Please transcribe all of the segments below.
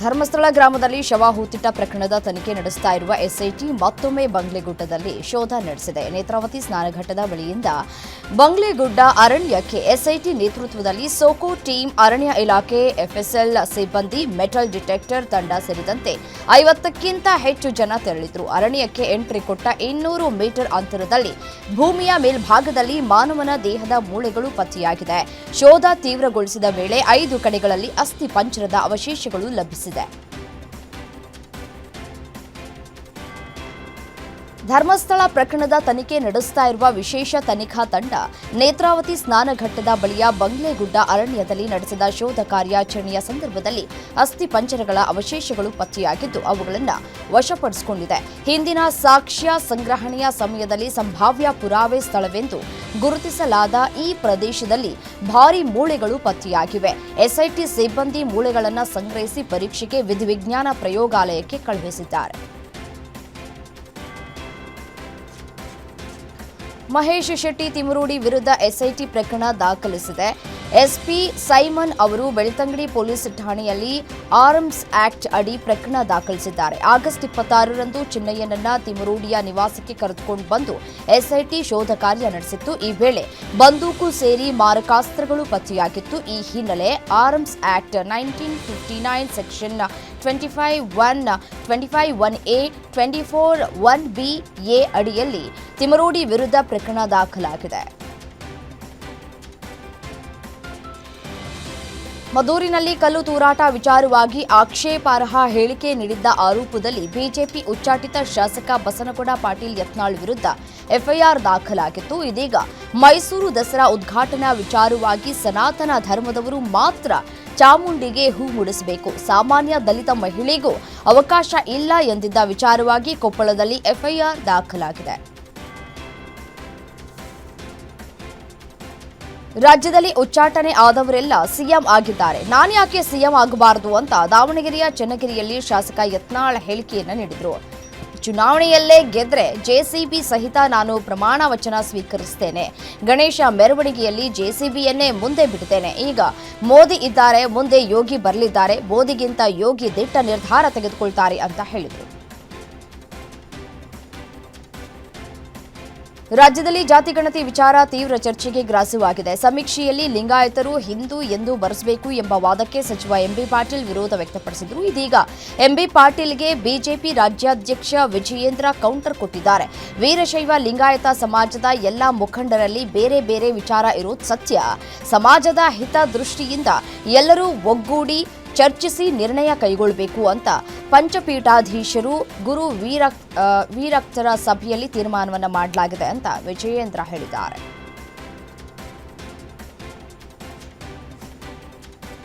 ಧರ್ಮಸ್ಥಳ ಗ್ರಾಮದಲ್ಲಿ ಶವ ಹೂತಿಟ್ಟ ಪ್ರಕರಣದ ತನಿಖೆ ನಡೆಸ್ತಾ ಇರುವ ಎಸ್ಐಟಿ ಮತ್ತೊಮ್ಮೆ ಬಂಗ್ಲೆಗುಡ್ಡದಲ್ಲಿ ಶೋಧ ನಡೆಸಿದೆ. ನೇತ್ರಾವತಿ ಸ್ನಾನಘಟ್ಟದ ಬಳಿಯಿಂದ ಬಂಗ್ಲೆಗುಡ್ಡ ಅರಣ್ಯಕ್ಕೆ ಎಸ್ಐಟಿ ನೇತೃತ್ವದಲ್ಲಿ ಸೋಕೋ ಟೀಮ್, ಅರಣ್ಯ ಇಲಾಖೆ, ಎಫ್ಎಸ್ಎಲ್ ಸಿಬ್ಬಂದಿ, ಮೆಟಲ್ ಡಿಟೆಕ್ಟರ್ ತಂಡ ಸೇರಿದಂತೆ 50ಕ್ಕಿಂತ ಹೆಚ್ಚು ಜನ ತೆರಳಿದ್ರು. ಅರಣ್ಯಕ್ಕೆ ಎಂಟ್ರಿ ಕೊಟ್ಟ 200 ಮೀಟರ್ ಅಂತರದಲ್ಲಿ ಭೂಮಿಯ ಮೇಲ್ಭಾಗದಲ್ಲಿ ಮಾನವನ ದೇಹದ ಮೂಳೆಗಳು ಪತ್ತೆಯಾಗಿದೆ. ಶೋಧ ತೀವ್ರಗೊಳಿಸಿದ ವೇಳೆ 5 ಕಡೆಗಳಲ್ಲಿ ಅಸ್ಥಿ ಪಂಜರದ ಅವಶೇಷಗಳು ಲಭಿಸಿದೆ. ಧರ್ಮಸ್ಥಳ ಪ್ರಕರಣದ ತನಿಖೆ ನಡೆಸ್ತಾ ಇರುವ ವಿಶೇಷ ತನಿಖಾ ತಂಡ ನೇತ್ರಾವತಿ ಸ್ನಾನಘಟ್ಟದ ಬಳಿಯ ಬಂಗ್ಲೆಗುಡ್ಡ ಅರಣ್ಯದಲ್ಲಿ ನಡೆಸಿದ ಶೋಧ ಕಾರ್ಯಾಚರಣೆಯ ಸಂದರ್ಭದಲ್ಲಿ ಅಸ್ಥಿ ಪಂಜರಗಳ ಅವಶೇಷಗಳು ಪತ್ತೆಯಾಗಿದ್ದು ಅವುಗಳನ್ನು ವಶಪಡಿಸಿಕೊಂಡಿದೆ. ಹಿಂದಿನ ಸಾಕ್ಷ್ಯ ಸಂಗ್ರಹಣೆಯ ಸಮಯದಲ್ಲಿ ಸಂಭಾವ್ಯ ಪುರಾವೆ ಸ್ಥಳವೆಂದು ಗುರುತಿಸಲಾದ ಈ ಪ್ರದೇಶದಲ್ಲಿ ಭಾರೀ ಮೂಳೆಗಳು ಪತ್ತೆಯಾಗಿವೆ. ಎಸ್ಐಟಿ ಸಿಬ್ಬಂದಿ ಮೂಳೆಗಳನ್ನು ಸಂಗ್ರಹಿಸಿ ಪರೀಕ್ಷೆಗೆ ವಿಧಿವಿಜ್ಞಾನ ಪ್ರಯೋಗಾಲಯಕ್ಕೆ ಕಳುಹಿಸಿದ್ದಾರೆ. ಮಹೇಶ್ ಶೆಟ್ಟಿ ತಿಮರೋಡಿ ವಿರುದ್ಧ ಎಸ್ಐಟಿ ಪ್ರಕರಣ ದಾಖಲಿಸಿದೆ. ಎಸ್ಪಿ ಸೈಮನ್ ಅವರು ಬೆಳ್ತಂಗಡಿ ಪೊಲೀಸ್ ಠಾಣೆಯಲ್ಲಿ ಆರ್ಮ್ಸ್ ಆಕ್ಟ್ ಅಡಿ ಪ್ರಕರಣ ದಾಖಲಿಸಿದ್ದಾರೆ. ಆಗಸ್ಟ್ 26ರಂದು ಚಿನ್ನಯ್ಯನನ್ನ ತಿಮರೋಡಿಯ ನಿವಾಸಕ್ಕೆ ಕರೆದುಕೊಂಡು ಬಂದು ಎಸ್ಐಟಿ ಶೋಧ ಕಾರ್ಯ ನಡೆಸಿತ್ತು. ಈ ವೇಳೆ ಬಂದೂಕು ಸೇರಿ ಮಾರಕಾಸ್ತ್ರಗಳು ಪತ್ತೆಯಾಗಿತ್ತು. ಈ ಹಿನ್ನೆಲೆ arms act 1959 section 25(1), 25(1)(a), 24(1)(b)(a ಅಡಿಯಲ್ಲಿ ತಿಮರೋಡಿ ವಿರುದ್ಧ ಪ್ರಕರಣ ದಾಖಲಾಗಿದೆ. ಮದ್ದೂರಿನಲ್ಲಿ ಕಲ್ಲು ತೂರಾಟ ವಿಚಾರವಾಗಿ ಆಕ್ಷೇಪಾರ್ಹ ಹೇಳಿಕೆ ನೀಡಿದ್ದ ಆರೋಪದಲ್ಲಿ ಬಿಜೆಪಿ ಉಚ್ಚಾಟಿತ ಶಾಸಕ ಬಸನಗೌಡ ಪಾಟೀಲ್ ಯತ್ನಾಳ್ ವಿರುದ್ಧ ಎಫ್ಐಆರ್ ದಾಖಲಾಗಿತ್ತು. ಇದೀಗ ಮೈಸೂರು ದಸರಾ ಉದ್ಘಾಟನಾ ವಿಚಾರವಾಗಿ ಸನಾತನ ಧರ್ಮದವರು ಮಾತ್ರ ಚಾಮುಂಡಿಗೆ ಹೂ ಮುಡಿಸಬೇಕು, ಸಾಮಾನ್ಯ ದಲಿತ ಮಹಿಳೆಗೂ ಅವಕಾಶ ಇಲ್ಲ ಎಂದಿದ್ದ ವಿಚಾರವಾಗಿ ಕೊಪ್ಪಳದಲ್ಲಿ ಎಫ್ಐಆರ್ ದಾಖಲಾಗಿದೆ. ರಾಜ್ಯದಲ್ಲಿ ಉಚ್ಚಾಟನೆ ಆದವರೆಲ್ಲ ಸಿಎಂ ಆಗಿದ್ದಾರೆ, ನಾನ್ಯಾಕೆ ಸಿಎಂ ಆಗಬಾರದು ಅಂತ ದಾವಣಗೆರೆಯ ಚನ್ನಗಿರಿಯಲ್ಲಿ ಶಾಸಕ ಯತ್ನಾಳ್ ಹೇಳಿಕೆಯನ್ನು ನೀಡಿದರು. ಚುನಾವಣೆಯಲ್ಲೇ ಗೆದ್ರೆ ಜೆಸಿಬಿ ಸಹಿತ ನಾನು ಪ್ರಮಾಣ ವಚನ ಸ್ವೀಕರಿಸುತ್ತೇನೆ. ಗಣೇಶ ಮೆರವಣಿಗೆಯಲ್ಲಿ ಜೆಸಿಬಿಯನ್ನೇ ಮುಂದೆ ಬಿಡುತ್ತೇನೆ. ಈಗ ಮೋದಿ ಇದ್ದಾರೆ, ಮುಂದೆ ಯೋಗಿ ಬರಲಿದ್ದಾರೆ. ಮೋದಿಗಿಂತ ಯೋಗಿ ದಿಟ್ಟ ನಿರ್ಧಾರ ತೆಗೆದುಕೊಳ್ತಾರೆ ಅಂತ ಹೇಳಿದರು. ರಾಜ್ಯದಲ್ಲಿ ಜಾತಿಗಣತಿ ವಿಚಾರ ತೀವ್ರ ಚರ್ಚೆಗೆ ಗ್ರಾಸವಾಗಿದೆ. ಸಮೀಕ್ಷೆಯಲ್ಲಿ ಲಿಂಗಾಯತರು ಹಿಂದೂ ಎಂದು ಬರೆಸಬೇಕು ಎಂಬ ವಾದಕ್ಕೆ ಸಚಿವ ಎಂಬಿ ಪಾಟೀಲ್ ವಿರೋಧ ವ್ಯಕ್ತಪಡಿಸಿದರು. ಇದೀಗ ಎಂಬಿ ಪಾಟೀಲ್ಗೆ ಬಿಜೆಪಿ ರಾಜ್ಯಾಧ್ಯಕ್ಷ ವಿಜಯೇಂದ್ರ ಕೌಂಟರ್ ಕೊಟ್ಟಿದ್ದಾರೆ. ವೀರಶೈವ ಲಿಂಗಾಯತ ಸಮಾಜದ ಎಲ್ಲಾ ಮುಖಂಡರಲ್ಲಿ ಬೇರೆ ಬೇರೆ ವಿಚಾರ ಇರೋದು ಸತ್ಯ. ಸಮಾಜದ ಹಿತದೃಷ್ಟಿಯಿಂದ ಎಲ್ಲರೂ ಒಗ್ಗೂಡಿ ಚರ್ಚಿಸಿ ನಿರ್ಣಯ ಕೈಗೊಳ್ಳಬೇಕು ಅಂತ ಪಂಚಪೀಠಾಧೀಶರು ಗುರು ವೀರಕ್ತರ ಸಭೆಯಲ್ಲಿ ತೀರ್ಮಾನವನ್ನು ಮಾಡಲಾಗಿದೆ ಅಂತ ವಿಜಯೇಂದ್ರ ಹೇಳಿದ್ದಾರೆ.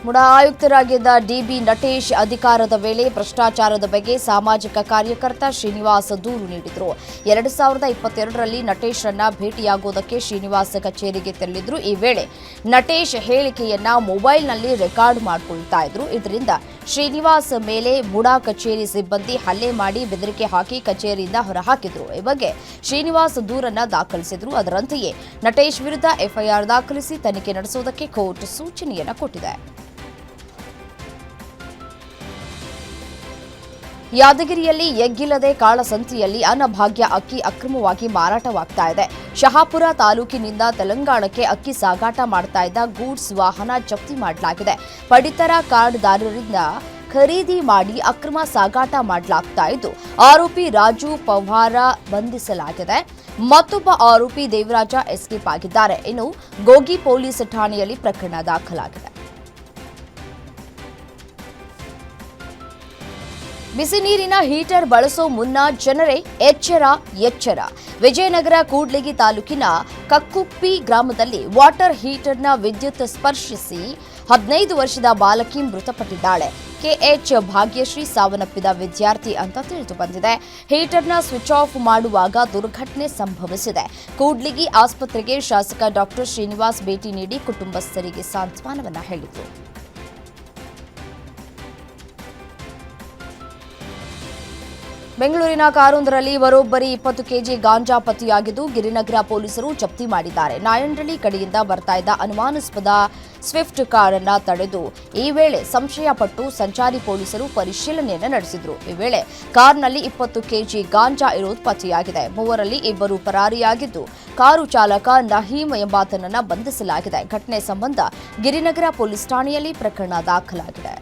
ಮುಡಾ ಆಯುಕ್ತರಾಗಿದ್ದ ಡಿಬಿ ನಟೇಶ್ ಅಧಿಕಾರದ ವೇಳೆ ಭ್ರಷ್ಟಾಚಾರದ ಬಗ್ಗೆ ಸಾಮಾಜಿಕ ಕಾರ್ಯಕರ್ತ ಶ್ರೀನಿವಾಸ್ ದೂರು ನೀಡಿದರು. 2022ರಲ್ಲಿ ನಟೇಶ್ರನ್ನ ಭೇಟಿಯಾಗುವುದಕ್ಕೆ ಶ್ರೀನಿವಾಸ್ ಕಚೇರಿಗೆ ತೆರಳಿದ್ರು. ಈ ವೇಳೆ ನಟೇಶ್ ಹೇಳಿಕೆಯನ್ನ ಮೊಬೈಲ್ನಲ್ಲಿ ರೆಕಾರ್ಡ್ ಮಾಡಿಕೊಳ್ತಾ ಇದ್ರು. ಇದರಿಂದ ಶ್ರೀನಿವಾಸ್ ಮೇಲೆ ಮುಡಾ ಕಚೇರಿ ಸಿಬ್ಬಂದಿ ಹಲ್ಲೆ ಮಾಡಿ ಬೆದರಿಕೆ ಹಾಕಿ ಕಚೇರಿಯಿಂದ ಹೊರಹಾಕಿದ್ರು. ಈ ಬಗ್ಗೆ ಶ್ರೀನಿವಾಸ್ ದೂರನ್ನ ದಾಖಲಿಸಿದ್ರು. ಅದರಂತೆಯೇ ನಟೇಶ್ ವಿರುದ್ಧ ಎಫ್ಐಆರ್ ದಾಖಲಿಸಿ ತನಿಖೆ ನಡೆಸುವುದಕ್ಕೆ ಕೋರ್ಟ್ ಸೂಚನೆಯನ್ನು ಕೊಟ್ಟಿದೆ. ಯಾದಗಿರಿಯಲ್ಲಿ ಎಗ್ಗಿಲ್ಲದೆ ಕಾಳಸಂತೆಯಲ್ಲಿ ಅನ್ನಭಾಗ್ಯ ಅಕ್ಕಿ ಅಕ್ರಮವಾಗಿ ಮಾರಾಟವಾಗ್ತಾ ಇದೆ. ಶಹಾಪುರ ತಾಲೂಕಿನಿಂದ ತೆಲಂಗಾಣಕ್ಕೆ ಅಕ್ಕಿ ಸಾಗಾಟ ಮಾಡ್ತಾ ಇದ್ದ ಗೂಡ್ಸ್ ವಾಹನ ಜಪ್ತಿ ಮಾಡಲಾಗಿದೆ. ಪಡಿತರ ಕಾರ್ಡ್ದಾರರಿಂದ ಖರೀದಿ ಮಾಡಿ ಅಕ್ರಮ ಸಾಗಾಟ ಮಾಡಲಾಗ್ತಾ ಇದ್ದು ಆರೋಪಿ ರಾಜು ಪವಾರ ಬಂಧಿಸಲಾಗಿದೆ. ಮತ್ತೊಬ್ಬ ಆರೋಪಿ ದೇವರಾಜ ಎಸ್ಕೇಪ್ ಆಗಿದ್ದಾರೆ. ಇನ್ನು ಗೋಗಿ ಪೊಲೀಸ್ ಠಾಣೆಯಲ್ಲಿ ಪ್ರಕರಣ ದಾಖಲಾಗಿದೆ. ಬಿಸಿ ನೀರಿನ ಹೀಟರ್ ಬಳಸೋ ಮುನ್ನ ಜನರೇ ಎಚ್ಚರ. ವಿಜಯನಗರ ಕೂಡ್ಲಿಗಿ ತಾಲೂಕಿನ ಕಕ್ಕುಪ್ಪಿ ಗ್ರಾಮದಲ್ಲಿ ವಾಟರ್ ಹೀಟರ್ನ ವಿದ್ಯುತ್ ಸ್ಪರ್ಶಿಸಿ 15 ವರ್ಷದ ಬಾಲಕಿ ಮೃತಪಟ್ಟಿದ್ದಾಳೆ. ಕೆಎಚ್ ಭಾಗ್ಯಶ್ರೀ ಸಾವನ್ನಪ್ಪಿದ ವಿದ್ಯಾರ್ಥಿ ಅಂತ ತಿಳಿದು ಬಂದಿದೆ. ಹೀಟರ್ನ ಸ್ವಿಚ್ ಆಫ್ ಮಾಡುವಾಗ ದುರ್ಘಟನೆ ಸಂಭವಿಸಿದೆ. ಕೂಡ್ಲಿಗಿ ಆಸ್ಪತ್ರೆಗೆ ಶಾಸಕ ಡಾಕ್ಟರ್ ಶ್ರೀನಿವಾಸ್ ಭೇಟಿ ನೀಡಿ ಕುಟುಂಬಸ್ಥರಿಗೆ ಸಾಂತ್ವನವನ್ನ ಹೇಳಿದರು. ಬೆಂಗಳೂರಿನ ಕಾರೊಂದರಲ್ಲಿ ಬರೋಬ್ಬರಿ 20 ಕೆಜಿ ಗಾಂಜಾ ಪತ್ತೆಯಾಗಿದ್ದು ಗಿರಿನಗರ ಪೊಲೀಸರು ಜಪ್ತಿ ಮಾಡಿದ್ದಾರೆ. ನಾಯಂಡಳ್ಳಿ ಕಡೆಯಿಂದ ಬರ್ತಾ ಇದ್ದ ಅನುಮಾನಾಸ್ಪದ ಸ್ವಿಫ್ಟ್ ಕಾರನ್ನ ತಡೆದು ಈ ವೇಳೆ ಸಂಶಯ ಪಟ್ಟು ಸಂಚಾರಿ ಪೊಲೀಸರು ಪರಿಶೀಲನೆಯನ್ನು ನಡೆಸಿದ್ರು. ಈ ವೇಳೆ ಕಾರ್ನಲ್ಲಿ 20 ಕೆಜಿ ಗಾಂಜಾ ಇರುವುದು ಪತ್ತೆಯಾಗಿದೆ. ಮೂವರಲ್ಲಿ ಇಬ್ಬರು ಪರಾರಿಯಾಗಿದ್ದು, ಕಾರು ಚಾಲಕ ನಹೀಂ ಎಂಬಾತನನ್ನ ಬಂಧಿಸಲಾಗಿದೆ. ಘಟನೆ ಸಂಬಂಧ ಗಿರಿನಗರ ಪೊಲೀಸ್ ಠಾಣೆಯಲ್ಲಿ ಪ್ರಕರಣ ದಾಖಲಾಗಿದೆ.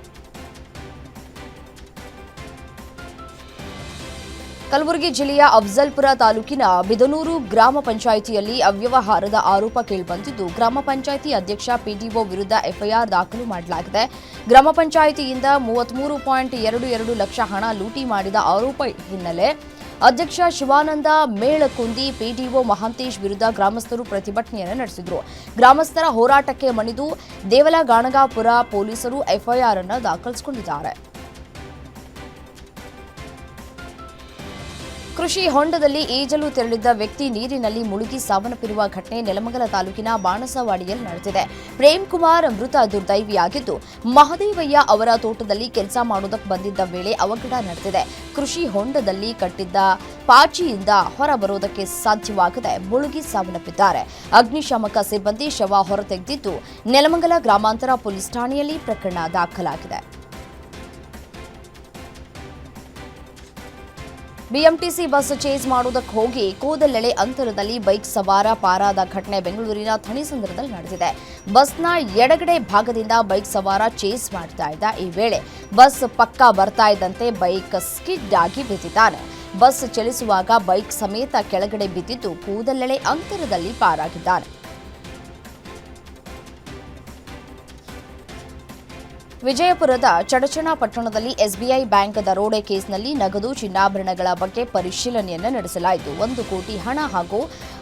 ಕಲಬುರಗಿ ಜಿಲ್ಲೆಯ ಅಫ್ಜಲ್ಪುರ ತಾಲೂಕಿನ ಬಿದನೂರು ಗ್ರಾಮ ಪಂಚಾಯಿತಿಯಲ್ಲಿ ಅವ್ಯವಹಾರದ ಆರೋಪ ಕೇಳಿಬಂದಿದ್ದು, ಗ್ರಾಮ ಪಂಚಾಯಿತಿ ಅಧ್ಯಕ್ಷ ಪಿಡಿಒ ವಿರುದ್ಧ ಎಫ್ಐಆರ್ ದಾಖಲು ಮಾಡಲಾಗಿದೆ. ಗ್ರಾಮ ಪಂಚಾಯಿತಿಯಿಂದ 33.22 ಲಕ್ಷ ಹಣ ಲೂಟಿ ಮಾಡಿದ ಆರೋಪ ಹಿನ್ನೆಲೆ ಅಧ್ಯಕ್ಷ ಶಿವಾನಂದ ಮೇಳಕುಂದಿ ಪಿಡಿಒ ಮಹಾಂತೇಶ್ ವಿರುದ್ಧ ಗ್ರಾಮಸ್ಥರು ಪ್ರತಿಭಟನೆಯನ್ನು ನಡೆಸಿದರು. ಗ್ರಾಮಸ್ಥರ ಹೋರಾಟಕ್ಕೆ ಮಣಿದು ದೇವಲಗಾಣಗಾಪುರ ಪೊಲೀಸರು ಎಫ್ಐಆರ್ ಅನ್ನು ದಾಖಲಿಸಿಕೊಂಡಿದ್ದಾರೆ. ಕೃಷಿ ಹೊಂಡದಲ್ಲಿ ಈಜಲು ತೆರಳಿದ್ದ ವ್ಯಕ್ತಿ ನೀರಿನಲ್ಲಿ ಮುಳುಗಿ ಸಾವನ್ನಪ್ಪಿರುವ ಘಟನೆ ನೆಲಮಂಗಲ ತಾಲೂಕಿನ ಬಾಣಸವಾಡಿಯಲ್ಲಿ ನಡೆದಿದೆ. ಪ್ರೇಮ್ ಕುಮಾರ್ ಮೃತ ದುರ್ದೈವಿಯಾಗಿದ್ದು, ಮಹದೇವಯ್ಯ ಅವರ ತೋಟದಲ್ಲಿ ಕೆಲಸ ಮಾಡುವುದಕ್ಕೆ ಬಂದಿದ್ದ ವೇಳೆ ಅವಘಡ ನಡೆದಿದೆ. ಕೃಷಿ ಹೊಂಡದಲ್ಲಿ ಕಟ್ಟಿದ್ದ ಪಾಚಿಯಿಂದ ಹೊರ ಬರುವುದಕ್ಕೆ ಸಾಧ್ಯವಾಗದೆ ಮುಳುಗಿ ಸಾವನ್ನಪ್ಪಿದ್ದಾರೆ. ಅಗ್ನಿಶಾಮಕ ಸಿಬ್ಬಂದಿ ಶವ ಹೊರತೆಗೆದಿದ್ದು, ನೆಲಮಂಗಲ ಗ್ರಾಮಾಂತರ ಪೊಲೀಸ್ ಠಾಣೆಯಲ್ಲಿ ಪ್ರಕರಣ ದಾಖಲಾಗಿದೆ. ಬಿಎಂಟಿಸಿ ಬಸ್ ಚೇಸ್ ಮಾಡುವುದಕ್ಕೆ ಹೋಗಿ ಕೂದಲೆಳೆ ಅಂತರದಲ್ಲಿ ಬೈಕ್ ಸವಾರ ಪಾರಾದ ಘಟನೆ ಬೆಂಗಳೂರಿನ ಥಣಿಸಂದ್ರದಲ್ಲಿ ನಡೆದಿದೆ. ಬಸ್ನ ಎಡಗಡೆ ಭಾಗದಿಂದ ಬೈಕ್ ಸವಾರ ಚೇಸ್ ಮಾಡ್ತಾ ಇದ್ದ. ಈ ವೇಳೆ ಬಸ್ ಪಕ್ಕ ಬರ್ತಾ ಇದ್ದಂತೆ ಬೈಕ್ ಸ್ಕಿಡ್ ಆಗಿ ಬಿದ್ದಿದ್ದಾನೆ. ಬಸ್ ಚಲಿಸುವಾಗ ಬೈಕ್ ಸಮೇತ ಕೆಳಗಡೆ ಬಿದ್ದಿದ್ದು, ಕೂದಲೆಳೆ ಅಂತರದಲ್ಲಿ ಪಾರಾಗಿದ್ದಾನೆ. ವಿಜಯಪುರದ ಚಡಚಣ ಪಟ್ಟಣದಲ್ಲಿ ಎಸ್ಬಿಐ ಬ್ಯಾಂಕ್ ದರೋಡೆ ಕೇಸ್ನಲ್ಲಿ ನಗದು ಚಿನ್ನಾಭರಣಗಳ ಬಗ್ಗೆ ಪರಿಶೀಲನೆಯನ್ನು ನಡೆಸಲಾಯಿತು. 1 ಕೋಟಿ ಹಣ ಹಾಗೂ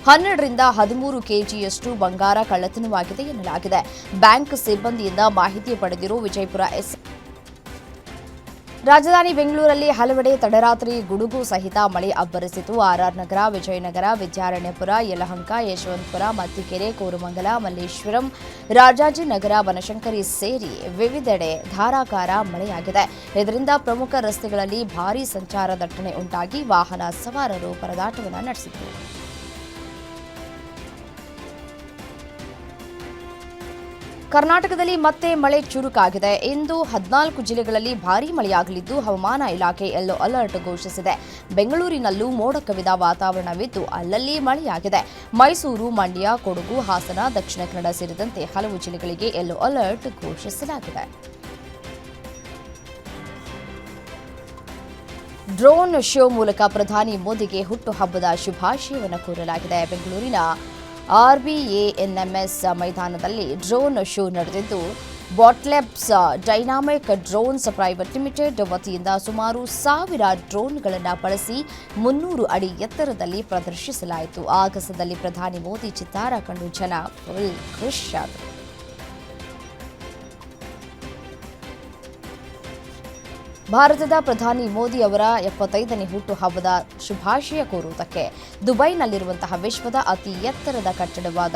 12 ರಿಂದ 13 ಕೆಜಿಯಷ್ಟು ಬಂಗಾರ ಕಳ್ಳತನವಾಗಿದೆ ಎನ್ನಲಾಗಿದೆ. ಬ್ಯಾಂಕ್ ಸಿಬ್ಬಂದಿಯಿಂದ ಮಾಹಿತಿ ಪಡೆದಿರುವ ವಿಜಯಪುರ ರಾಜಧಾನಿ ಬೆಂಗಳೂರಲ್ಲಿ ಹಲವೆಡೆ ತಡರಾತ್ರಿ ಗುಡುಗು ಸಹಿತ ಮಳೆ ಅಬ್ಬರಿಸಿತು. ಆರ್ಆರ್ ನಗರ, ವಿಜಯನಗರ, ವಿದ್ಯಾರಣ್ಯಪುರ, ಯಲಹಂಕ, ಯಶವಂತಪುರ, ಮತ್ತಿಕೆರೆ, ಕೋರಮಂಗಲ, ಮಲ್ಲೇಶ್ವರಂ, ರಾಜಾಜಿನಗರ, ಬನಶಂಕರಿ ಸೇರಿ ವಿವಿಧೆಡೆ ಧಾರಾಕಾರ ಮಳೆಯಾಗಿದೆ. ಇದರಿಂದ ಪ್ರಮುಖ ರಸ್ತೆಗಳಲ್ಲಿ ಭಾರೀ ಸಂಚಾರ ದಟ್ಟಣೆ ಉಂಟಾಗಿ ವಾಹನ ಸವಾರರು ಪರದಾಟವನ್ನು ನಡೆಸಿದರು. ಕರ್ನಾಟಕದಲ್ಲಿ ಮತ್ತೆ ಮಳೆ ಚುರುಕಾಗಿದೆ. ಇಂದು 14 ಜಿಲ್ಲೆಗಳಲ್ಲಿ ಭಾರೀ ಮಳೆಯಾಗಲಿದ್ದು, ಹವಾಮಾನ ಇಲಾಖೆ ಯೆಲ್ಲೋ ಅಲರ್ಟ್ ಘೋಷಿಸಿದೆ. ಬೆಂಗಳೂರಿನಲ್ಲೂ ಮೋಡ ಕವಿದ ವಾತಾವರಣವಿದ್ದು, ಅಲ್ಲಲ್ಲಿ ಮಳೆಯಾಗಿದೆ. ಮೈಸೂರು, ಮಂಡ್ಯ, ಕೊಡಗು, ಹಾಸನ, ದಕ್ಷಿಣ ಕನ್ನಡ ಸೇರಿದಂತೆ ಹಲವು ಜಿಲ್ಲೆಗಳಿಗೆ ಯೆಲ್ಲೋ ಅಲರ್ಟ್ ಘೋಷಿಸಲಾಗಿದೆ. ಡ್ರೋನ್ ಶೋ ಮೂಲಕ ಪ್ರಧಾನಿ ಮೋದಿಗೆ ಹುಟ್ಟುಹಬ್ಬದ ಶುಭಾಶಯವನ್ನು ಕೋರಲಾಗಿದೆ. ಬೆಂಗಳೂರಿನ ಆರ್ಬಿಎಎನ್ಎಂಎಸ್ ಮೈದಾನದಲ್ಲಿ ಡ್ರೋನ್ ಶೋ ನಡೆದಿದ್ದು, ಬಾಟ್ಲೆಬ್ಸ್ ಡೈನಾಮಿಕ್ ಡ್ರೋನ್ಸ್ ಪ್ರೈವೇಟ್ ಲಿಮಿಟೆಡ್ ವತಿಯಿಂದ ಸುಮಾರು 1000 ಡ್ರೋನ್ಗಳನ್ನು ಬಳಸಿ 300 ಅಡಿ ಎತ್ತರದಲ್ಲಿ ಪ್ರದರ್ಶಿಸಲಾಯಿತು. ಆಗಸದಲ್ಲಿ ಪ್ರಧಾನಿ ಮೋದಿ ಚಿತ್ತಾರ ಕಂಡು ಜನ ಫುಲ್ ಖುಷ್ ಆದರು. ಭಾರತದ ಪ್ರಧಾನಿ ಮೋದಿ ಅವರ 75ನೇ ಹುಟ್ಟುಹಬ್ಬದ ಶುಭಾಶಯ ಕೋರುವುದಕ್ಕೆ ದುಬೈನಲ್ಲಿರುವಂತಹ ವಿಶ್ವದ ಅತಿ ಎತ್ತರದ ಕಟ್ಟಡವಾದ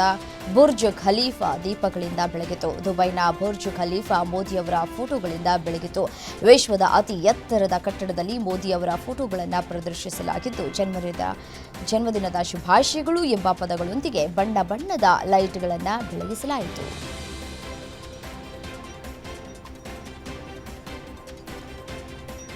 ಬುರ್ಜ್ ಖಲೀಫಾ ದೀಪಗಳಿಂದ ಬೆಳಗಿತು. ದುಬೈನ ಬುರ್ಜ್ ಖಲೀಫಾ ಮೋದಿ ಅವರ ಫೋಟೋಗಳಿಂದ ಬೆಳಗಿತು. ವಿಶ್ವದ ಅತಿ ಎತ್ತರದ ಕಟ್ಟಡದಲ್ಲಿ ಮೋದಿ ಅವರ ಫೋಟೋಗಳನ್ನು ಪ್ರದರ್ಶಿಸಲಾಗಿದ್ದು, ಜನ್ಮದಿನದ ಶುಭಾಶಯಗಳು ಎಂಬ ಪದಗಳೊಂದಿಗೆ ಬಣ್ಣ ಬಣ್ಣದ ಲೈಟ್ಗಳನ್ನು ಬೆಳಗಿಸಲಾಯಿತು.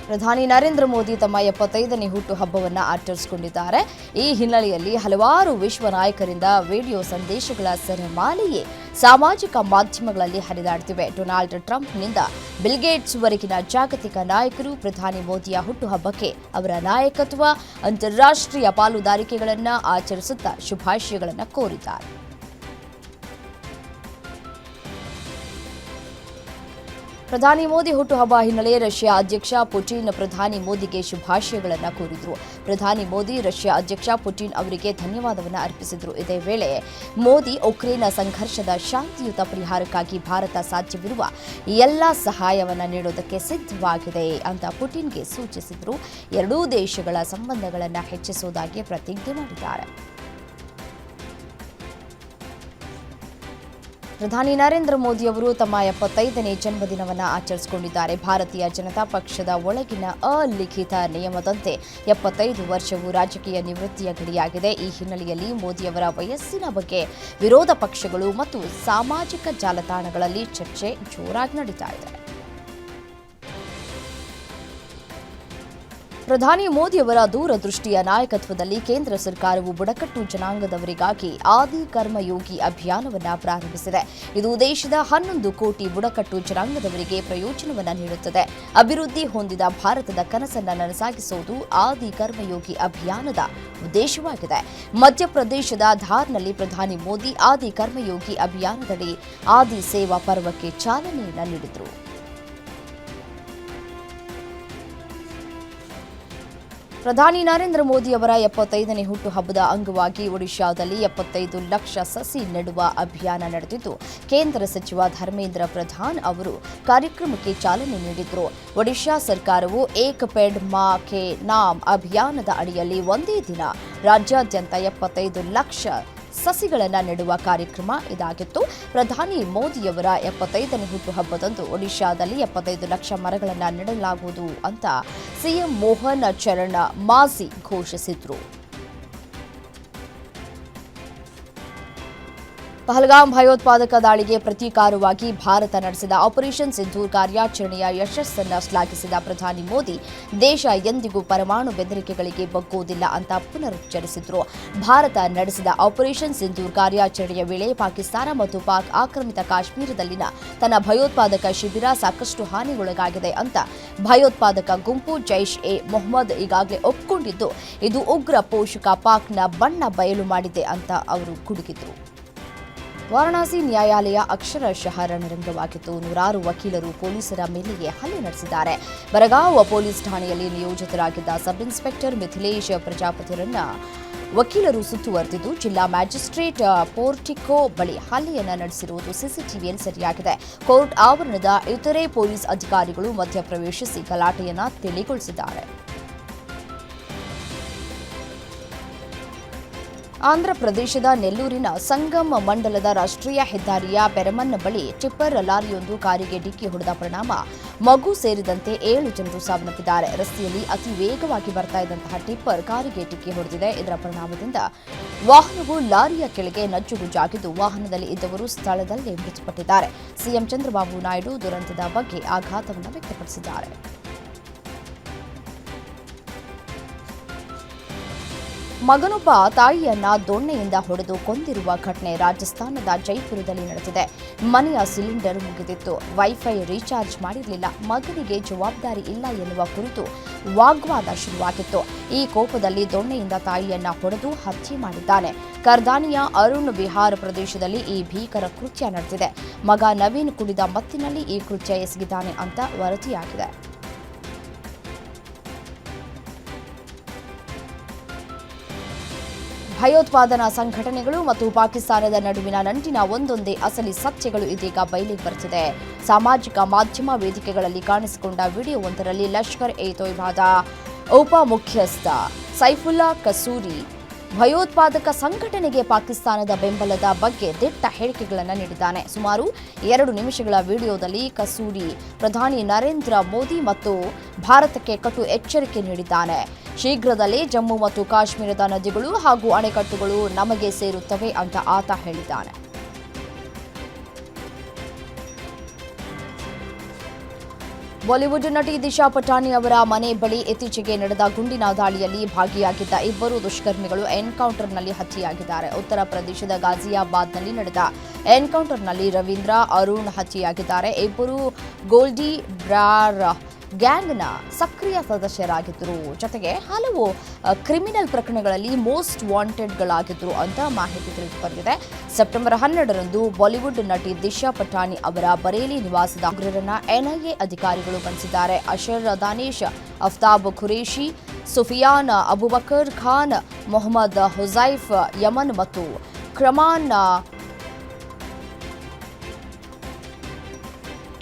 ಪ್ರಧಾನಿ ನರೇಂದ್ರ ಮೋದಿ ತಮ್ಮ 75ನೇ ಹುಟ್ಟುಹಬ್ಬವನ್ನು ಆಚರಿಸಿಕೊಂಡಿದ್ದಾರೆ. ಈ ಹಿನ್ನೆಲೆಯಲ್ಲಿ ಹಲವಾರು ವಿಶ್ವ ನಾಯಕರಿಂದ ವಿಡಿಯೋ ಸಂದೇಶಗಳ ಸರಮಾಲೆಯೇ ಸಾಮಾಜಿಕ ಮಾಧ್ಯಮಗಳಲ್ಲಿ ಹರಿದಾಡುತ್ತಿವೆ. ಡೊನಾಲ್ಡ್ ಟ್ರಂಪ್ನಿಂದ ಬಿಲ್ಗೇಟ್ಸ್ ವರೆಗಿನ ಜಾಗತಿಕ ನಾಯಕರು ಪ್ರಧಾನಿ ಮೋದಿಯ ಹುಟ್ಟುಹಬ್ಬಕ್ಕೆ ಅವರ ನಾಯಕತ್ವ, ಅಂತಾರಾಷ್ಟ್ರೀಯ ಪಾಲುದಾರಿಕೆಗಳನ್ನು ಆಚರಿಸುತ್ತಾ ಶುಭಾಶಯಗಳನ್ನು ಕೋರಿದ್ದಾರೆ. ಪ್ರಧಾನಿ ಮೋದಿ ಹುಟ್ಟುಹಬ್ಬ ಹಿನ್ನೆಲೆ ರಷ್ಯಾ ಅಧ್ಯಕ್ಷ ಪುಟಿನ್ ಪ್ರಧಾನಿ ಮೋದಿಗೆ ಶುಭಾಶಯಗಳನ್ನು ಕೋರಿದರು. ಪ್ರಧಾನಿ ಮೋದಿ ರಷ್ಯಾ ಅಧ್ಯಕ್ಷ ಪುಟಿನ್ ಅವರಿಗೆ ಧನ್ಯವಾದವನ್ನು ಅರ್ಪಿಸಿದರು. ಇದೇ ವೇಳೆ ಮೋದಿ ಉಕ್ರೇನ್ ಸಂಘರ್ಷದ ಶಾಂತಿಯುತ ಪರಿಹಾರಕ್ಕಾಗಿ ಭಾರತ ಸಾಧ್ಯವಿರುವ ಎಲ್ಲ ಸಹಾಯವನ್ನು ನೀಡುವುದಕ್ಕೆ ಸಿದ್ಧವಾಗಿದೆ ಅಂತ ಪುಟಿನ್ಗೆ ಸೂಚಿಸಿದರು. ಎರಡೂ ದೇಶಗಳ ಸಂಬಂಧಗಳನ್ನು ಹೆಚ್ಚಿಸುವುದಾಗಿ ಪ್ರತಿಜ್ಞೆ ಮಾಡಿದ್ದಾರೆ. ಪ್ರಧಾನಿ ನರೇಂದ್ರ ಮೋದಿ ಅವರು ತಮ್ಮ 75ನೇ ಜನ್ಮದಿನವನ್ನು ಆಚರಿಸಿಕೊಂಡಿದ್ದಾರೆ. ಭಾರತೀಯ ಜನತಾ ಪಕ್ಷದ ಒಳಗಿನ ಅಲಿಖಿತ ನಿಯಮದಂತೆ 75 ವರ್ಷವು ರಾಜಕೀಯ ನಿವೃತ್ತಿಯ ಗಡಿಯಾಗಿದೆ. ಈ ಹಿನ್ನೆಲೆಯಲ್ಲಿ ಮೋದಿಯವರ ವಯಸ್ಸಿನ ಬಗ್ಗೆ ವಿರೋಧ ಪಕ್ಷಗಳು ಮತ್ತು ಸಾಮಾಜಿಕ ಜಾಲತಾಣಗಳಲ್ಲಿ ಚರ್ಚೆ ಜೋರಾಗಿ ನಡೀತಾ ಇದೆ. ಪ್ರಧಾನಿ ಮೋದಿಯವರ ದೂರದೃಷ್ಟಿಯ ನಾಯಕತ್ವದಲ್ಲಿ ಕೇಂದ್ರ ಸರ್ಕಾರವು ಬುಡಕಟ್ಟು ಜನಾಂಗದವರಿಗಾಗಿ ಆದಿ ಕರ್ಮಯೋಗಿ ಅಭಿಯಾನವನ್ನು ಪ್ರಾರಂಭಿಸಿದೆ. ಇದು ದೇಶದ 11 ಕೋಟಿ ಬುಡಕಟ್ಟು ಜನಾಂಗದವರಿಗೆ ಪ್ರಯೋಜನವನ್ನು ನೀಡುತ್ತದೆ. ಅಭಿವೃದ್ಧಿ ಹೊಂದಿದ ಭಾರತದ ಕನಸನ್ನು ನನಸಾಗಿಸುವುದು ಆದಿ ಕರ್ಮಯೋಗಿ ಅಭಿಯಾನದ ಉದ್ದೇಶವಾಗಿದೆ. ಮಧ್ಯಪ್ರದೇಶದ ಧಾರ್ನಲ್ಲಿ ಪ್ರಧಾನಿ ಮೋದಿ ಆದಿ ಕರ್ಮಯೋಗಿ ಅಭಿಯಾನದಡಿ ಆದಿ ಸೇವಾ ಪರ್ವಕ್ಕೆ ಚಾಲನೆಯನ್ನು ನೀಡಿದರು. ಪ್ರಧಾನಿ ನರೇಂದ್ರ ಮೋದಿ ಅವರ 75ನೇ ಹುಟ್ಟುಹಬ್ಬದ ಅಂಗವಾಗಿ ಒಡಿಶಾದಲ್ಲಿ 75 ಲಕ್ಷ ಸಸಿ ನೆಡುವ ಅಭಿಯಾನ ನಡೆದಿದ್ದು, ಕೇಂದ್ರ ಸಚಿವ ಧರ್ಮೇಂದ್ರ ಪ್ರಧಾನ್ ಅವರು ಕಾರ್ಯಕ್ರಮಕ್ಕೆ ಚಾಲನೆ ನೀಡಿದರು. ಒಡಿಶಾ ಸರ್ಕಾರವು ಏಕ್ ಪೇಡ್ ಮಾ ಕೆ ನಾಮ್ ಅಭಿಯಾನದ ಅಡಿಯಲ್ಲಿ ಒಂದೇ ದಿನ ರಾಜ್ಯಾದ್ಯಂತ 75 ಲಕ್ಷ ಸಸಿಗಳನ್ನು ನೆಡುವ ಕಾರ್ಯಕ್ರಮ ಇದಾಗಿತ್ತು. ಪ್ರಧಾನಿ ಮೋದಿಯವರ 75ನೇ ಹುಟ್ಟುಹಬ್ಬದಂದು ಒಡಿಶಾದಲ್ಲಿ 75 ಲಕ್ಷ ಮರಗಳನ್ನು ನೆಡಲಾಗುವುದು ಅಂತ ಸಿಎಂ ಮೋಹನ್ ಚರಣ್ ಮಾಝಿ ಘೋಷಿಸಿದರು. ಪಹಲ್ಗಾಮ್ ಭಯೋತ್ಪಾದಕ ದಾಳಿಗೆ ಪ್ರತೀಕಾರವಾಗಿ ಭಾರತ ನಡೆಸಿದ ಆಪರೇಷನ್ ಸಿಂಧೂರ್ ಕಾರ್ಯಾಚರಣೆಯ ಯಶಸ್ಸನ್ನು ಶ್ಲಾಘಿಸಿದ ಪ್ರಧಾನಿ ಮೋದಿ, ದೇಶ ಎಂದಿಗೂ ಪರಮಾಣು ಬೆದರಿಕೆಗಳಿಗೆ ಬಗ್ಗುವುದಿಲ್ಲ ಅಂತ ಪುನರುಚ್ಚರಿಸಿದರು. ಭಾರತ ನಡೆಸಿದ ಆಪರೇಷನ್ ಸಿಂಧೂರ್ ಕಾರ್ಯಾಚರಣೆಯ ವೇಳೆ ಪಾಕಿಸ್ತಾನ ಮತ್ತು ಪಾಕ್ ಆಕ್ರಮಿತ ಕಾಶ್ಮೀರದಲ್ಲಿನ ತನ್ನ ಭಯೋತ್ಪಾದಕ ಶಿಬಿರ ಸಾಕಷ್ಟು ಹಾನಿಗೊಳಗಾಗಿದೆ ಅಂತ ಭಯೋತ್ಪಾದಕ ಗುಂಪು ಜೈಷ್ ಎ ಮೊಹಮ್ಮದ್ ಈಗಾಗಲೇ ಒಪ್ಪಿಕೊಂಡಿದ್ದು, ಇದು ಉಗ್ರ ಪೋಷಕ ಪಾಕ್ನ ಬಣ್ಣ ಬಯಲು ಮಾಡಿದೆ ಅಂತ ಅವರು ಗುಡುಗಿದರು. ವಾರಣಾಸಿ ನ್ಯಾಯಾಲಯ ಅಕ್ಷರಶಃ ರಣರಂಗವಾಗಿತ್ತು. ನೂರಾರು ವಕೀಲರು ಪೊಲೀಸರ ಮೇಲೆಯೇ ಹಲ್ಲೆ ನಡೆಸಿದ್ದಾರೆ. ಬರಗಾವ್ ಪೊಲೀಸ್ ಠಾಣೆಯಲ್ಲಿ ನಿಯೋಜಿತರಾಗಿದ್ದ ಸಬ್ ಇನ್ಸ್ಪೆಕ್ಟರ್ ಮಿಥಿಲೇಶ್ ಪ್ರಜಾಪತಿರನ್ನ ವಕೀಲರು ಸುತ್ತುವರೆದಿದ್ದು, ಜಿಲ್ಲಾ ಮ್ಯಾಜಿಸ್ಟ್ರೇಟ್ ಪೋರ್ಟಿಕೋ ಬಳಿ ಹಲ್ಲೆಯನ್ನು ನಡೆಸಿರುವುದು ಸಿಸಿಟಿವಿಯಲ್ಲಿ ಸೆರೆಯಾಗಿದೆ. ಕೋರ್ಟ್ ಆವರಣದ ಇತರೆ ಪೊಲೀಸ್ ಅಧಿಕಾರಿಗಳು ಮಧ್ಯಪ್ರವೇಶಿಸಿ ಗಲಾಟೆಯನ್ನು ತಿಳಿಗೊಳಿಸಿದ್ದಾರೆ. ಆಂಧ್ರಪ್ರದೇಶದ ನೆಲ್ಲೂರಿನ ಸಂಗಮ್ ಮಂಡಲದ ರಾಷ್ಟ್ರೀಯ ಹೆದ್ದಾರಿಯ ಪೆರಮನ್ ಬಳಿ ಟಿಪ್ಪರ್ ಲಾರಿಯೊಂದು ಕಾರಿಗೆ ಡಿಕ್ಕಿ ಹೊಡೆದ ಪರಿಣಾಮ ಮಗು ಸೇರಿದಂತೆ 7 ಜನರು ಸಾವನ್ನಪ್ಪಿದ್ದಾರೆ. ರಸ್ತೆಯಲ್ಲಿ ಅತಿ ವೇಗವಾಗಿ ಬರ್ತಾ ಇದ್ದಂತಹ ಟಿಪ್ಪರ್ ಕಾರಿಗೆ ಡಿಕ್ಕಿ ಹೊಡೆದಿದೆ. ಇದರ ಪರಿಣಾಮದಿಂದ ವಾಹನವು ಲಾರಿಯ ಕೆಳಗೆ ನಜ್ಜುಗುಜ್ಜಾಗಿದ್ದು, ವಾಹನದಲ್ಲಿ ಇದ್ದವರು ಸ್ಥಳದಲ್ಲೇ ಮೃತಪಟ್ಟಿದ್ದಾರೆ. ಸಿಎಂ ಚಂದ್ರಬಾಬು ನಾಯ್ಡು ದುರಂತದ ಬಗ್ಗೆ ಆಘಾತವನ್ನು ವ್ಯಕ್ತಪಡಿಸಿದ್ದಾರೆ. ಮಗನೊಬ್ಬ ತಾಯಿಯನ್ನ ದೊಣ್ಣೆಯಿಂದ ಹೊಡೆದು ಕೊಂದಿರುವ ಘಟನೆ ರಾಜಸ್ಥಾನದ ಜೈಪುರದಲ್ಲಿ ನಡೆದಿದೆ. ಮನೆಯ ಸಿಲಿಂಡರ್ ಮುಗಿದಿತ್ತು, ವೈಫೈ ರೀಚಾರ್ಜ್ ಮಾಡಿರಲಿಲ್ಲ, ಮಗನಿಗೆ ಜವಾಬ್ದಾರಿ ಇಲ್ಲ ಎನ್ನುವ ಕುರಿತು ವಾಗ್ವಾದ ಶುರುವಾಗಿತ್ತು. ಈ ಕೋಪದಲ್ಲಿ ದೊಣ್ಣೆಯಿಂದ ತಾಯಿಯನ್ನ ಹೊಡೆದು ಹತ್ಯೆ ಮಾಡಿದ್ದಾನೆ. ಕರ್ದಾನಿಯ ಅರುಣ್ ಬಿಹಾರ್ ಪ್ರದೇಶದಲ್ಲಿ ಈ ಭೀಕರ ಕೃತ್ಯ ನಡೆದಿದೆ. ಮಗ ನವೀನ್ ಕುಡಿದ ಮತ್ತಿನಲ್ಲಿ ಈ ಕೃತ್ಯ ಎಸಗಿದ್ದಾನೆ ಅಂತ ವರದಿಯಾಗಿದೆ. ಭಯೋತ್ಪಾದನಾ ಸಂಘಟನೆಗಳು ಮತ್ತು ಪಾಕಿಸ್ತಾನದ ನಡುವಿನ ನಂಟಿನ ಒಂದೊಂದೇ ಅಸಲಿ ಸತ್ಯಗಳು ಇದೀಗ ಬಯಲಿಗೆ ಬರುತ್ತಿದೆ. ಸಾಮಾಜಿಕ ಮಾಧ್ಯಮ ವೇದಿಕೆಗಳಲ್ಲಿ ಕಾಣಿಸಿಕೊಂಡ ವಿಡಿಯೋವೊಂದರಲ್ಲಿ ಲಷ್ಕರ್ ಎ ತೊಯ್ಬಾದ ಉಪ ಮುಖ್ಯಸ್ಥ ಸೈಫುಲ್ಲಾ ಕಸೂರಿ ಭಯೋತ್ಪಾದಕ ಸಂಘಟನೆಗೆ ಪಾಕಿಸ್ತಾನದ ಬೆಂಬಲದ ಬಗ್ಗೆ ದಿಟ್ಟ ಹೇಳಿಕೆಗಳನ್ನು ನೀಡಿದ್ದಾನೆ. ಸುಮಾರು 2 ನಿಮಿಷಗಳ ವಿಡಿಯೋದಲ್ಲಿ ಕಸೂರಿ ಪ್ರಧಾನಿ ನರೇಂದ್ರ ಮೋದಿ ಮತ್ತು ಭಾರತಕ್ಕೆ ಕಟು ಎಚ್ಚರಿಕೆ ನೀಡಿದ್ದಾನೆ. ಶೀಘ್ರದಲ್ಲೇ ಜಮ್ಮು ಮತ್ತು ಕಾಶ್ಮೀರದ ನದಿಗಳು ಹಾಗೂ ಅಣೆಕಟ್ಟುಗಳು ನಮಗೆ ಸೇರುತ್ತವೆ ಅಂತ ಆತ ಹೇಳಿದ್ದಾನೆ. ಬಾಲಿವುಡ್ ನಟಿ ದಿಶಾ ಪಟಾನಿ ಅವರ ಮನೆ ಬಳಿ ಇತ್ತೀಚೆಗೆ ನಡೆದ ಗುಂಡಿನ ದಾಳಿಯಲ್ಲಿ ಭಾಗಿಯಾಗಿದ್ದ 2 ದುಷ್ಕರ್ಮಿಗಳು ಎನ್ಕೌಂಟರ್ನಲ್ಲಿ ಹತ್ಯೆಯಾಗಿದ್ದಾರೆ. ಉತ್ತರ ಪ್ರದೇಶದ ಗಾಜಿಯಾಬಾದ್ನಲ್ಲಿ ನಡೆದ ಎನ್ಕೌಂಟರ್ನಲ್ಲಿ ರವೀಂದ್ರ ಅರುಣ್ ಹತ್ಯೆಯಾಗಿದ್ದಾರೆ. ಇಬ್ಬರು ಗೋಲ್ಡಿ ಬ್ರಾರ್ ಗ್ಯಾಂಗ್ನ ಸಕ್ರಿಯ ಸದಸ್ಯರಾಗಿದ್ದರು. ಜೊತೆಗೆ ಹಲವು ಕ್ರಿಮಿನಲ್ ಪ್ರಕರಣಗಳಲ್ಲಿ ಮೋಸ್ಟ್ ವಾಂಟೆಡ್ಗಳಾಗಿದ್ದರು ಅಂತ ಮಾಹಿತಿ ತಿಳಿದು ಬಂದಿದೆ. ಸೆಪ್ಟೆಂಬರ್ 12ರಂದು ಬಾಲಿವುಡ್ ನಟಿ ದಿಶಾ ಪಟಾನಿ ಅವರ ಬರೇಲಿ ನಿವಾಸದ ಉಗ್ರರನ್ನ ಎನ್ಐಎ ಅಧಿಕಾರಿಗಳು ಬಂಧಿಸಿದ್ದಾರೆ. ಅಶರ್ ದಾನೇಶ್, ಅಫ್ತಾಬ್ ಖುರೇಶಿ, ಸುಫಿಯಾನ್ ಅಬುಬಕರ್ ಖಾನ್, ಮೊಹಮ್ಮದ್ ಹುಜೈಫ್ ಯಮನ್ ಮತ್ತು ಕ್ರಮಾನ್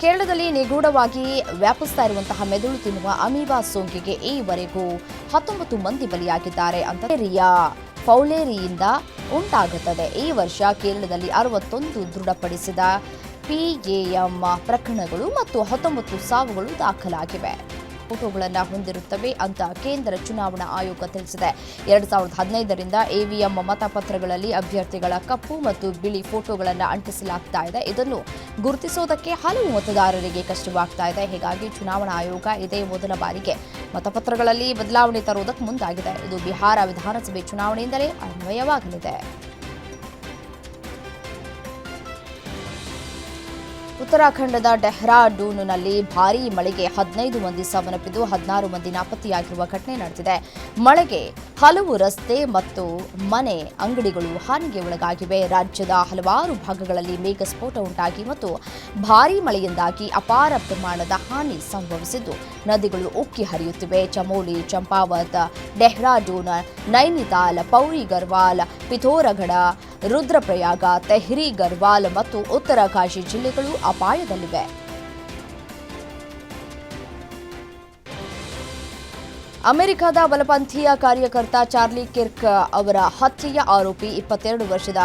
ಕೇರಳದಲ್ಲಿ ನಿಗೂಢವಾಗಿ ವ್ಯಾಪಿಸ್ತಾ ಇರುವಂತಹ ಮೆದುಳು ತಿನ್ನುವ ಅಮೀಬಾ ಸೋಂಕಿಗೆ ಈವರೆಗೂ 19 ಮಂದಿ ಬಲಿಯಾಗಿದ್ದಾರೆ ಅಂತ ಫೌಲೇರಿಯಿಂದ ಉಂಟಾಗುತ್ತದೆ. ಈ ವರ್ಷ ಕೇರಳದಲ್ಲಿ 61 ದೃಢಪಡಿಸಿದ PAM ಪ್ರಕರಣಗಳು ಮತ್ತು 19 ಸಾವುಗಳು ದಾಖಲಾಗಿವೆ. ಫೋಟೋಗಳನ್ನು ಹೊಂದಿರುತ್ತವೆ ಅಂತ ಕೇಂದ್ರ ಚುನಾವಣಾ ಆಯೋಗ ತಿಳಿಸಿದೆ. 2015ರಿಂದ EVM ಮತಪತ್ರಗಳಲ್ಲಿ ಅಭ್ಯರ್ಥಿಗಳ ಕಪ್ಪು ಮತ್ತು ಬಿಳಿ ಫೋಟೋಗಳನ್ನು ಅಂಟಿಸಲಾಗ್ತಾ ಇದೆ. ಇದನ್ನು ಗುರುತಿಸೋದಕ್ಕೆ ಹಲವು ಮತದಾರರಿಗೆ ಕಷ್ಟವಾಗ್ತಾ ಇದೆ. ಹೀಗಾಗಿ ಚುನಾವಣಾ ಆಯೋಗ ಇದೇ ಮೊದಲ ಬಾರಿಗೆ ಮತಪತ್ರಗಳಲ್ಲಿ ಬದಲಾವಣೆ ತರುವುದಕ್ಕೆ ಮುಂದಾಗಿದೆ. ಇದು ಬಿಹಾರ ವಿಧಾನಸಭೆ ಚುನಾವಣೆಯಿಂದಲೇ ಅನ್ವಯವಾಗಲಿದೆ. ಉತ್ತರಾಖಂಡದ ಡೆಹ್ರಾಡೂನ್ನಲ್ಲಿ ಭಾರೀ ಮಳೆಗೆ 15 ಮಂದಿ ಸಾವನ್ನಪ್ಪಿದ್ದು 16 ಮಂದಿ ನಾಪತ್ತೆಯಾಗಿರುವ ಘಟನೆ ನಡೆದಿದೆ. ಮಳೆಗೆ ಹಲವು ರಸ್ತೆ ಮತ್ತು ಮನೆ ಅಂಗಡಿಗಳು ಹಾನಿಗೆ ಒಳಗಾಗಿವೆ. ರಾಜ್ಯದ ಹಲವಾರು ಭಾಗಗಳಲ್ಲಿ ಮೇಘಸ್ಫೋಟ ಉಂಟಾಗಿ ಮತ್ತು ಭಾರೀ ಮಳೆಯಿಂದಾಗಿ ಅಪಾರ ಪ್ರಮಾಣದ ಹಾನಿ ಸಂಭವಿಸಿದ್ದು ನದಿಗಳು ಉಕ್ಕಿ ಹರಿಯುತ್ತಿವೆ. ಚಮೋಲಿ, ಚಂಪಾವತ್, ಡೆಹ್ರಾಡೂನ್, ನೈನಿತಾಲ್, ಪೌರಿ ಗರ್ವಾಲ್, ಪಿಥೋರಗಢ, ರುದ್ರಪ್ರಯಾಗ, ತೆಹ್ರಿ ಗರ್ವಾಲ್ ಮತ್ತು ಉತ್ತರಕಾಶಿ ಜಿಲ್ಲೆಗಳು ಅಪಾಯದಲ್ಲಿವೆ. ಅಮೆರಿಕದ ಬಲಪಂಥೀಯ ಕಾರ್ಯಕರ್ತ ಚಾರ್ಲಿ ಕಿರ್ಕ್ ಅವರ ಹತ್ಯೆಯ ಆರೋಪಿ 22 ವರ್ಷದ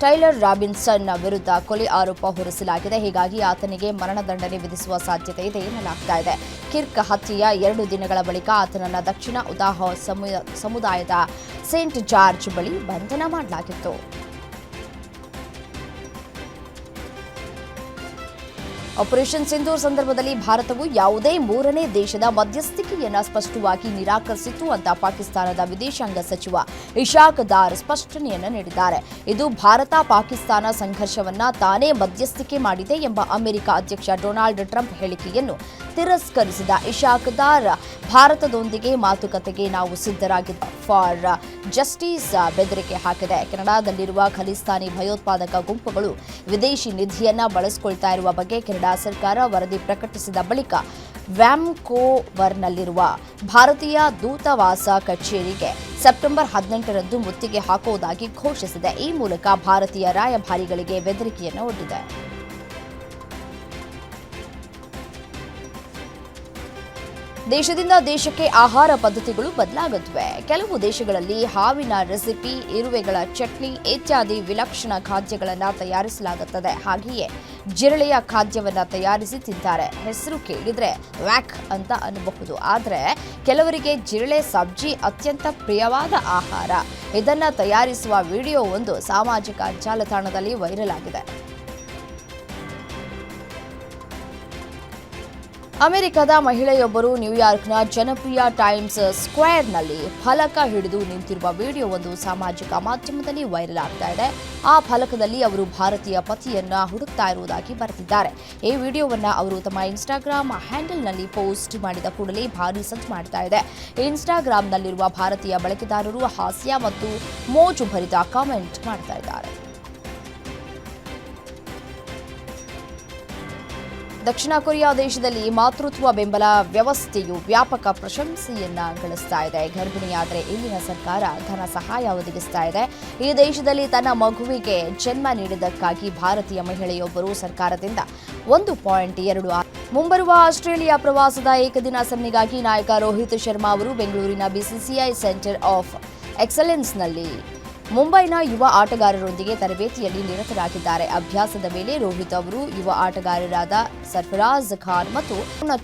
ಟೈಲರ್ ರಾಬಿನ್ಸನ್ ವಿರುದ್ಧ ಕೊಲೆ ಆರೋಪ ಹೊರಿಸಲಾಗಿದೆ. ಹೀಗಾಗಿ ಆತನಿಗೆ ಮರಣದಂಡನೆ ವಿಧಿಸುವ ಸಾಧ್ಯತೆ ಇದೆ ಎನ್ನಲಾಗ್ತಾ ಇದೆ. ಕಿರ್ಕ್ ಹತ್ಯೆಯ 2 ದಿನಗಳ ಬಳಿಕ ಆತನನ್ನು ದಕ್ಷಿಣ ಉದಾಹ ಸಮುದಾಯದ ಸೇಂಟ್ ಜಾರ್ಜ್ ಬಳಿ ಬಂಧನ ಮಾಡಲಾಗಿತ್ತು. ಆಪರೇಷನ್ ಸಿಂಧೂರ್ ಸಂದರ್ಭದಲ್ಲಿ ಭಾರತವು ಯಾವುದೇ ಮೂರನೇ ದೇಶದ ಮಧ್ಯಸ್ಥಿಕೆಯನ್ನು ಸ್ಪಷ್ಟವಾಗಿ ನಿರಾಕರಿಸಿತು ಅಂತ ಪಾಕಿಸ್ತಾನದ ವಿದೇಶಾಂಗ ಸಚಿವ ಇಶಾಕ್ ದಾರ್ ಸ್ಪಷ್ಟನೆಯನ್ನು ನೀಡಿದ್ದಾರೆ. ಇದು ಭಾರತ ಪಾಕಿಸ್ತಾನ ಸಂಘರ್ಷವನ್ನ ತಾನೇ ಮಧ್ಯಸ್ಥಿಕೆ ಮಾಡಿದೆ ಎಂಬ ಅಮೆರಿಕ ಅಧ್ಯಕ್ಷ ಡೊನಾಲ್ಡ್ ಟ್ರಂಪ್ ಹೇಳಿಕೆಯನ್ನು ತಿರಸ್ಕರಿಸಿದ ಇಶಾಕ್ ದಾರ್, ಭಾರತದೊಂದಿಗೆ ಮಾತುಕತೆಗೆ ನಾವು ಸಿದ್ಧರಾಗಿದ್ದ ಫಾರ್ ಜಸ್ಟಿಸ್ ಬೆದರಿಕೆ ಹಾಕಿದೆ. ಕೆನಡಾದಲ್ಲಿರುವ ಖಲಿಸ್ತಾನಿ ಭಯೋತ್ಪಾದಕ ಗುಂಪುಗಳು ವಿದೇಶಿ ನಿಧಿಯನ್ನ ಬಳಸಿಕೊಳ್ತಾ ಇರುವ ಬಗ್ಗೆ ಕೆನಡಾ ಸರ್ಕಾರ ವರದಿ ಪ್ರಕಟಿಸಿದ ಬಳಿಕ ವ್ಯಾನ್ಕೋವರ್ನಲ್ಲಿರುವ ಭಾರತೀಯ ದೂತಾವಾಸ ಕಚೇರಿಗೆ ಸೆಪ್ಟೆಂಬರ್ 18ರಂದು ಮುತ್ತಿಗೆ ಹಾಕುವುದಾಗಿ ಘೋಷಿಸಿದೆ. ಈ ಮೂಲಕ ಭಾರತೀಯ ರಾಯಭಾರಿಗಳಿಗೆ ಬೆದರಿಕೆಯನ್ನು ಒಡ್ಡಿದೆ. ದೇಶದಿಂದ ದೇಶಕ್ಕೆ ಆಹಾರ ಪದ್ಧತಿಗಳು ಬದಲಾಗುತ್ತವೆ. ಕೆಲವು ದೇಶಗಳಲ್ಲಿ ಹಾವಿನ ರೆಸಿಪಿ, ಇರುವೆಗಳ ಚಟ್ನಿ ಇತ್ಯಾದಿ ವಿಲಕ್ಷಣ ಖಾದ್ಯಗಳನ್ನು ತಯಾರಿಸಲಾಗುತ್ತದೆ. ಹಾಗೆಯೇ ಜಿರಳೆಯ ಖಾದ್ಯವನ್ನು ತಯಾರಿಸಿ ತಿಂತಾರೆ. ಹೆಸರು ಕೇಳಿದ್ರೆ ವ್ಯಾಕ್ ಅಂತ ಅನ್ನಬಹುದು. ಆದರೆ ಕೆಲವರಿಗೆ ಜಿರಳೆ ಸಬ್ಜಿ ಅತ್ಯಂತ ಪ್ರಿಯವಾದ ಆಹಾರ. ಇದನ್ನು ತಯಾರಿಸುವ ವಿಡಿಯೋ ಒಂದು ಸಾಮಾಜಿಕ ಜಾಲತಾಣದಲ್ಲಿ ವೈರಲ್ ಆಗಿದೆ. ಅಮೆರಿಕದ ಮಹಿಳೆಯೊಬ್ಬರು ನ್ಯೂಯಾರ್ಕ್ನ ಜನಪ್ರಿಯ ಟೈಮ್ಸ್ ಸ್ಕ್ವೇರ್ನಲ್ಲಿ ಫಲಕ ಹಿಡಿದು ನಿಂತಿರುವ ವಿಡಿಯೋ ಒಂದು ಸಾಮಾಜಿಕ ಮಾಧ್ಯಮದಲ್ಲಿ ವೈರಲ್ ಆಗ್ತಾ ಇದೆ. ಆ ಫಲಕದಲ್ಲಿ ಅವರು ಭಾರತೀಯ ಪತಿಯನ್ನ ಹುಡುಕ್ತಾ ಇರುವುದಾಗಿ ಬರೆದಿದ್ದಾರೆ. ಈ ವಿಡಿಯೋವನ್ನ ಅವರು ತಮ್ಮ ಇನ್ಸ್ಟಾಗ್ರಾಮ್ ಹ್ಯಾಂಡಲ್ನಲ್ಲಿ ಪೋಸ್ಟ್ ಮಾಡಿದ ಕೂಡಲೇ ಭಾರೀ ಸದ್ದು ಮಾಡ್ತಾ ಇದೆ. ಇನ್ಸ್ಟಾಗ್ರಾಂನಲ್ಲಿರುವ ಭಾರತೀಯ ಬಳಕೆದಾರರು ಹಾಸ್ಯ ಮತ್ತು ಮೋಜು ಭರಿತ ಕಾಮೆಂಟ್ ಮಾಡ್ತಾ ಇದ್ದಾರೆ. ದಕ್ಷಿಣ ಕೊರಿಯಾ ದೇಶದಲ್ಲಿ ಮಾತೃತ್ವ ಬೆಂಬಲ ವ್ಯವಸ್ಥೆಯು ವ್ಯಾಪಕ ಪ್ರಶಂಸೆಯನ್ನ ಗಳಿಸ್ತಾ ಇದೆ. ಗರ್ಭಿಣಿಯಾದರೆ ಇಲ್ಲಿನ ಸರ್ಕಾರ ಧನ ಸಹಾಯ ಒದಗಿಸ್ತಾ ಇದೆ. ಈ ದೇಶದಲ್ಲಿ ತನ್ನ ಮಗುವಿಗೆ ಜನ್ಮ ನೀಡಿದ್ದಕ್ಕಾಗಿ ಭಾರತೀಯ ಮಹಿಳೆಯೊಬ್ಬರು ಸರ್ಕಾರದಿಂದ 1.2 ಮುಂಬರುವ ಆಸ್ಟ್ರೇಲಿಯಾ ಪ್ರವಾಸದ ಏಕದಿನ ಸರಣಿಗಾಗಿ ನಾಯಕ ರೋಹಿತ್ ಶರ್ಮಾ ಅವರು ಬೆಂಗಳೂರಿನ BCCI ಸೆಂಟರ್ ಆಫ್ ಎಕ್ಸಲೆನ್ಸ್ನಲ್ಲಿ ಮುಂಬೈನ ಯುವ ಆಟಗಾರರೊಂದಿಗೆ ತರಬೇತಿಯಲ್ಲಿ ನಿರತರಾಗಿದ್ದಾರೆ. ಅಭ್ಯಾಸದ ವೇಳೆ ರೋಹಿತ್ ಅವರು ಯುವ ಆಟಗಾರರಾದ ಸರ್ಫರಾಜ್ ಖಾನ್ ಮತ್ತು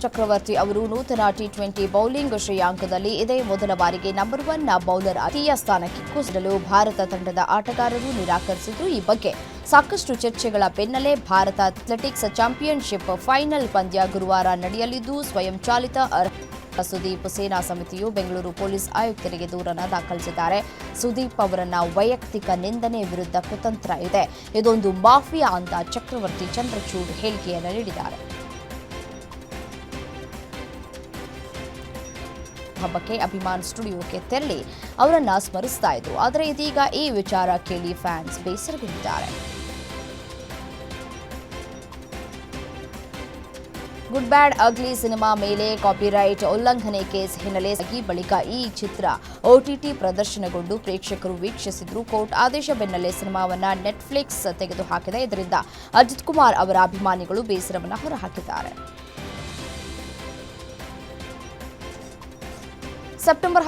ಚಕ್ರವರ್ತಿ ಅವರು ನೂತನ T20 ಬೌಲಿಂಗ್ ಶ್ರೇಯಾಂಕದಲ್ಲಿ ಇದೇ ಮೊದಲ ಬಾರಿಗೆ ನಂಬರ್ 1 ಬೌಲರ್ ಆತಿಯ ಸ್ಥಾನಕ್ಕೆ ಕುಸಿಯಲು ಭಾರತ ತಂಡದ ಆಟಗಾರರು ನಿರಾಕರಿಸಿದ್ರು. ಈ ಬಗ್ಗೆ ಸಾಕಷ್ಟು ಚರ್ಚೆಗಳ ಬೆನ್ನಲ್ಲೇ ಭಾರತ ಅಥ್ಲೆಟಿಕ್ಸ್ ಚಾಂಪಿಯನ್ಶಿಪ್ ಫೈನಲ್ ಪಂದ್ಯ ಗುರುವಾರ ನಡೆಯಲಿದ್ದು ಸ್ವಯಂ ಚಾಲಿತ ಸುದೀಪ್ ಸೇನಾ ಸಮಿತಿಯು ಬೆಂಗಳೂರು ಪೊಲೀಸ್ ಆಯುಕ್ತರಿಗೆ ದೂರನ್ನು ದಾಖಲಿಸಿದ್ದಾರೆ. ಸುದೀಪ್ ಅವರನ್ನ ವೈಯಕ್ತಿಕ ನಿಂದನೆ ವಿರುದ್ಧ ಕುತಂತ್ರ ಇದೆ, ಇದೊಂದು ಮಾಫಿಯಾ ಅಂತ ಚಕ್ರವರ್ತಿ ಚಂದ್ರಚೂಡ್ ಹೇಳಿಕೆಯನ್ನು ನೀಡಿದ್ದಾರೆ. ಹಬ್ಬಕ್ಕೆ ಅಭಿಮಾನ್ ಸ್ಟುಡಿಯೋಕ್ಕೆ ತೆರಳಿ ಅವರನ್ನ ಸ್ಮರಿಸ್ತಾ ಇದ್ರು. ಆದರೆ ಇದೀಗ ಈ ವಿಚಾರ ಕೇಳಿ ಫ್ಯಾನ್ಸ್ ಬೇಸರಗೊಂಡಿದ್ದಾರೆ. ಗುಡ್ ಬ್ಯಾಡ್ ಅಗ್ಲಿ ಸಿನಿಮಾ ಮೇಲೆ ಕಾಪಿರೈಟ್ ಉಲ್ಲಂಘನೆ ಕೇಸ್ ಹಿನ್ನೆಲೆಯಾಗಿ ಬಳಿಕ ಈ ಚಿತ್ರ OTT ಪ್ರದರ್ಶನಗೊಂಡು ಪ್ರೇಕ್ಷಕರು ವೀಕ್ಷಿಸಿದ್ರು. ಕೋರ್ಟ್ ಆದೇಶ ಬೆನ್ನಲ್ಲೇ ಸಿನಿಮಾವನ್ನ ನೆಟ್ಫ್ಲಿಕ್ಸ್ ತೆಗೆದುಹಾಕಿದೆ. ಇದರಿಂದ ಅಜಿತ್ ಕುಮಾರ್ ಅವರ ಅಭಿಮಾನಿಗಳು ಬೇಸರವನ್ನು ಹೊರಹಾಕಿದ್ದಾರೆ. ಸೆಪ್ಟೆಂಬರ್